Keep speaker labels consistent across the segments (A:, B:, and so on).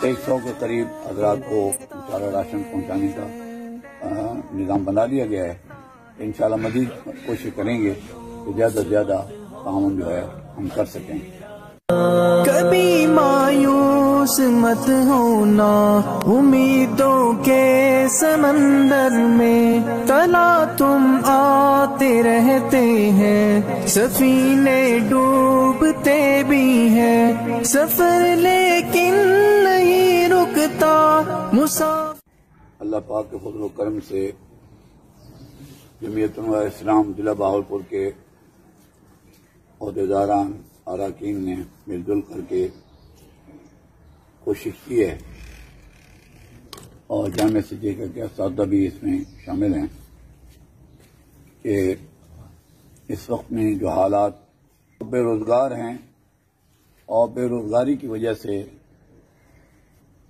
A: 100 کے قریب حضرات کو انشاءاللہ راشن پہنچانے کا نظام بنا لیا گیا ہے۔ انشاءاللہ مزید کوشش کریں گے کہ زیادہ سے زیادہ تعاون جو ہے ہم کر سکیں۔
B: کبھی مایوس مت ہونا، امیدوں کے سمندر میں تلا تم آتے رہتے ہیں، سفینے ڈوبتے بھی ہیں، سفر لیکن نہیں رکتا مسافر۔
A: اللہ پاک کے فضل و کرم سے جمعیت علماء اسلام ضلع بہاولپور کے عہدیداران اراکین نے مل جل کر کے کوشش کی ہے، اور جامعہ سجی کے اساتذہ بھی اس میں شامل ہیں، کہ اس وقت میں جو حالات بے روزگار ہیں اور بے روزگاری کی وجہ سے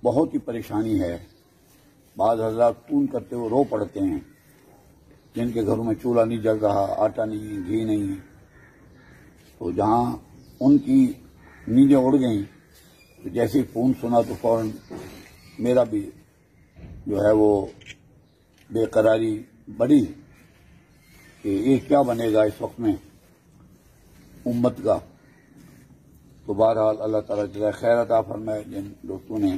A: بہت ہی پریشانی ہے۔ بعض حضرات فون کرتے ہوئے رو پڑتے ہیں، جن کے گھروں میں چولہا نہیں جل رہا، آٹا نہیں، گھی نہیں، تو جہاں ان کی نیندیں اڑ گئیں تو جیسے ہی فون سنا تو فوراً میرا بھی جو ہے وہ بے قراری بڑھی کہ یہ کیا بنے گا اس وقت میں امت کا۔ تو بہرحال اللہ تعالیٰ جزائے خیر عطا فرمائے جن دوستوں نے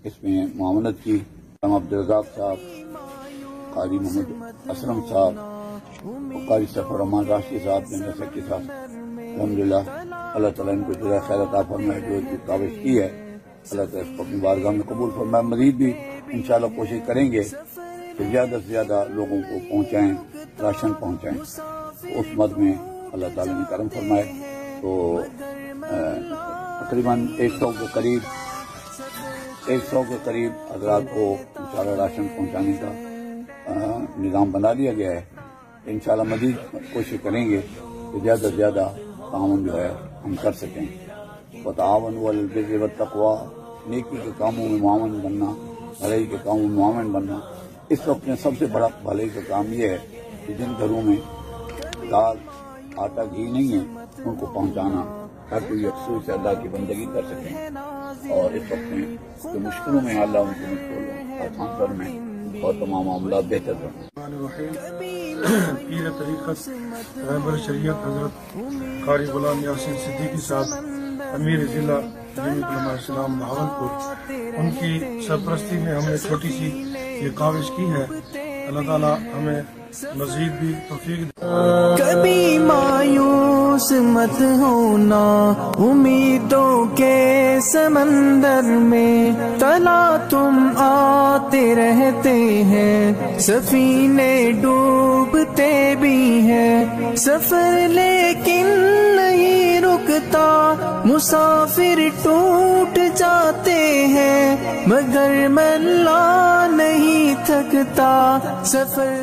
A: اس میں معاونت کی، عبدالرزاق صاحب، قاری محمد اسلم صاحب، قاری سیف الرحمان راشدی صاحب، جنرل سیکرٹری صاحب، الحمدللہ اللہ تعالیٰ ان کو جزائے خیر عطا فرمائے۔ جو کاوش کی ہے اللہ تعالیٰ اس کو اپنی بارگاہ میں قبول فرمائے۔ مزید بھی انشاءاللہ کوشش کریں گے کہ زیادہ سے زیادہ لوگوں کو پہنچائیں، راشن پہنچائیں، اس مد میں اللہ تعالیٰ نے کرم فرمائے۔ تو تقریباً 100 کے قریب حضرات کو انشاءاللہ راشن پہنچانے کا نظام بنا لیا گیا ہے۔ انشاءاللہ مزید کوشش کریں گے کہ زیادہ سے زیادہ تعاون جو ہے ہم کر سکیں۔ وتعاونوا علی البر والتقوی، نیکی کے کاموں میں معاون بننا، بھلائی کے کاموں میں معاون بننا۔ اس وقت میں سب سے بڑا بھلائی کا کام یہ ہے کہ جن گھروں میں دال، آٹا، گھی نہیں ہے ان کو پہنچانا، تاکہ یہ یکسوئی سے اللہ کی بندگی کر سکیں، اور اس وقت میں جو مشکلوں میں اللہ ان کو مشکل آسان کر میں اور تمام معاملات بہتر کریں۔
C: پیر طریقت رہبر شریعت حضرت قاری غلام یاسین صدیقی صاحب، امیر ضلع جمعیت علماء اسلام بہاولپور، ان کی سرپرستی میں ہم نے چھوٹی سی یہ کاوش کی ہے۔ اللہ تعالیٰ ہمیں مزید بھی توفیق دے۔
B: کبھی مایوس مت ہونا، امیدوں کے سمندر میں تلا تم آتے رہتے ہیں، سفینے ڈوبتے بھی ہیں، سفر لیکن نہیں رکتا، مسافر ٹوٹ جاتے ہیں، مگر ملا نہیں تھکتا سفر۔